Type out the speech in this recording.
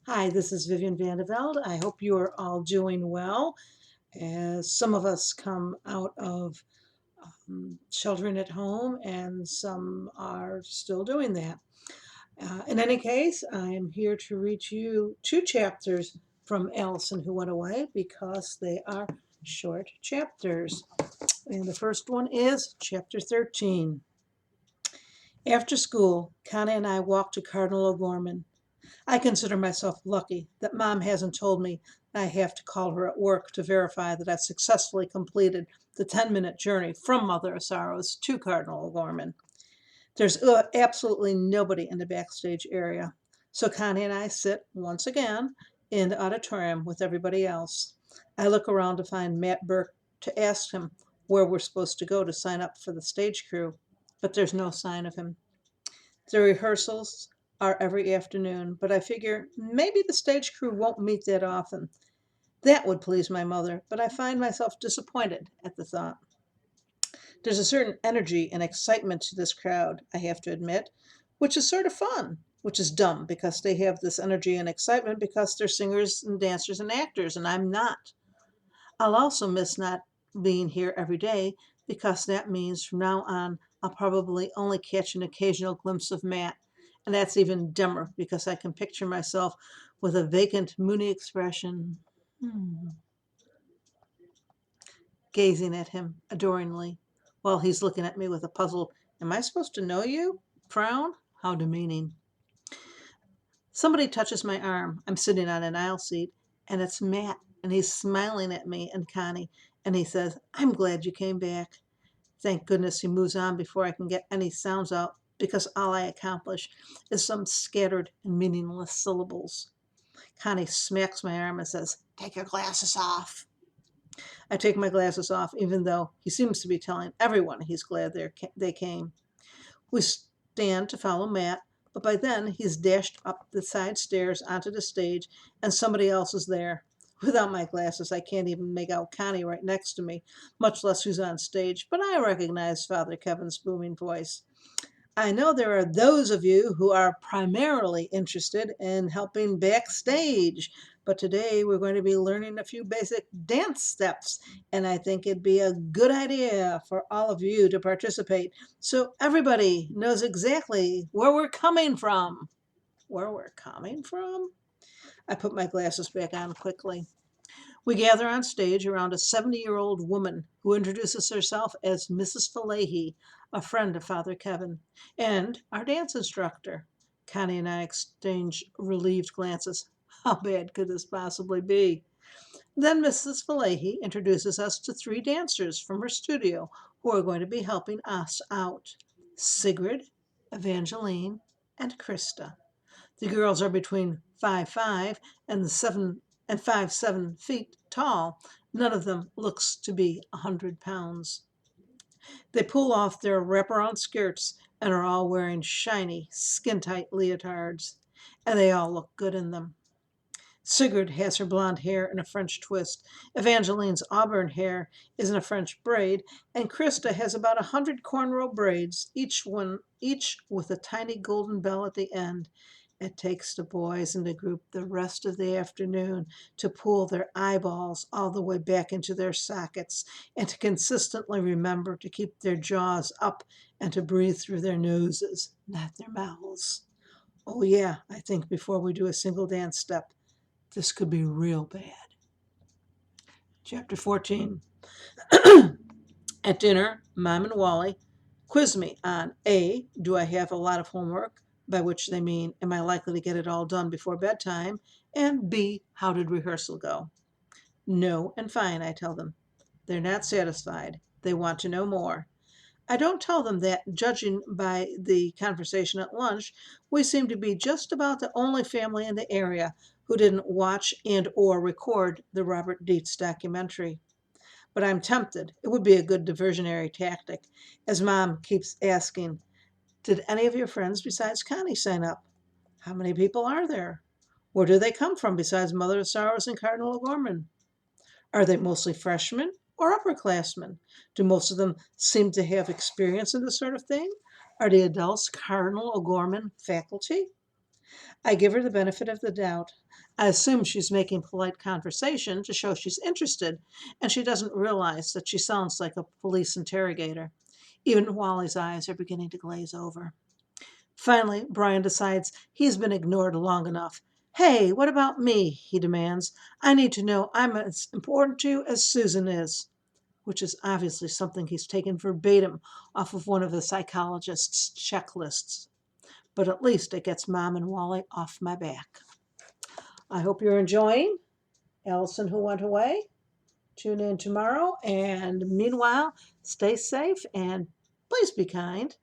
Hi, this is Vivian Vande Velde. I hope you are all doing well as some of us come out of sheltering at home and some are still doing that. In any case, I am here to read you two chapters from Alison Who Went Away because they are short chapters. And the first one is chapter 13. After school, Connie and I walked to Cardinal O'Gorman. I consider myself lucky that Mom hasn't told me I have to call her at work to verify that I've successfully completed the 10-minute journey from Mother of Sorrows to Cardinal O'Gorman. There's absolutely nobody in the backstage area, so Connie and I sit once again in the auditorium with everybody else. I look around to find Matt Burke to ask him where we're supposed to go to sign up for the stage crew, but there's no sign of him. The rehearsals are every afternoon, but I figure maybe the stage crew won't meet that often. That would please my mother, but I find myself disappointed at the thought. There's a certain energy and excitement to this crowd, I have to admit, which is sort of fun, which is dumb because they have this energy and excitement because they're singers and dancers and actors, and I'm not. I'll also miss not being here every day because that means from now on I'll probably only catch an occasional glimpse of Matt. And that's even dumber because I can picture myself with a vacant, moony expression, gazing at him adoringly while he's looking at me with a puzzled, "Am I supposed to know you?" frown. How demeaning. Somebody touches my arm. I'm sitting on an aisle seat, and it's Matt, and he's smiling at me and Connie, and he says, "I'm glad you came back." Thank goodness he moves on before I can get any sounds out, because all I accomplish is some scattered and meaningless syllables. Connie smacks my arm and says, "Take your glasses off." I take my glasses off, even though he seems to be telling everyone he's glad they came. We stand to follow Matt, but by then he's dashed up the side stairs onto the stage, and somebody else is there. Without my glasses, I can't even make out Connie right next to me, much less who's on stage, but I recognize Father Kevin's booming voice. "I know there are those of you who are primarily interested in helping backstage, but today we're going to be learning a few basic dance steps, and I think it'd be a good idea for all of you to participate so everybody knows exactly where we're coming from." Where we're coming from? I put my glasses back on quickly. We gather on stage around a 70-year-old woman who introduces herself as Mrs. Falahy, a friend of Father Kevin, and our dance instructor. Connie and I exchange relieved glances. How bad could this possibly be? Then Mrs. Falahy introduces us to three dancers from her studio who are going to be helping us out: Sigrid, Evangeline, and Krista. The girls are between 5'5" and 5'7" tall. None of them looks to be 100 pounds. They pull off their wraparound skirts and are all wearing shiny, skin-tight leotards, and they all look good in them. Sigrid has her blonde hair in a French twist. Evangeline's auburn hair is in a French braid, and Krista has about 100 cornrow braids, each with a tiny golden bell at the end. It takes the boys in the group the rest of the afternoon to pull their eyeballs all the way back into their sockets and to consistently remember to keep their jaws up and to breathe through their noses, not their mouths. Oh, yeah, I think before we do a single dance step, this could be real bad. Chapter 14. At dinner, Mom and Wally quiz me on A, do I have a lot of homework, by which they mean, am I likely to get it all done before bedtime? And B, how did rehearsal go? No and fine, I tell them. They're not satisfied. They want to know more. I don't tell them that, judging by the conversation at lunch, we seem to be just about the only family in the area who didn't watch and or record the Robert Dietz documentary. But I'm tempted. It would be a good diversionary tactic, as Mom keeps asking, "Did any of your friends besides Connie sign up? How many people are there? Where do they come from besides Mother of Sorrows and Cardinal O'Gorman? Are they mostly freshmen or upperclassmen? Do most of them seem to have experience in this sort of thing? Are the adults Cardinal O'Gorman faculty?" I give her the benefit of the doubt. I assume she's making polite conversation to show she's interested, and she doesn't realize that she sounds like a police interrogator. Even Wally's eyes are beginning to glaze over. Finally, Brian decides he's been ignored long enough. Hey, what about me? He demands. I need to know I'm as important to you as Susan is, which is obviously something he's taken verbatim off of one of the psychologist's checklists. But at least it gets Mom and Wally off my back. I hope you're enjoying Alison Who Went Away. Tune in tomorrow, and meanwhile, stay safe and please be kind.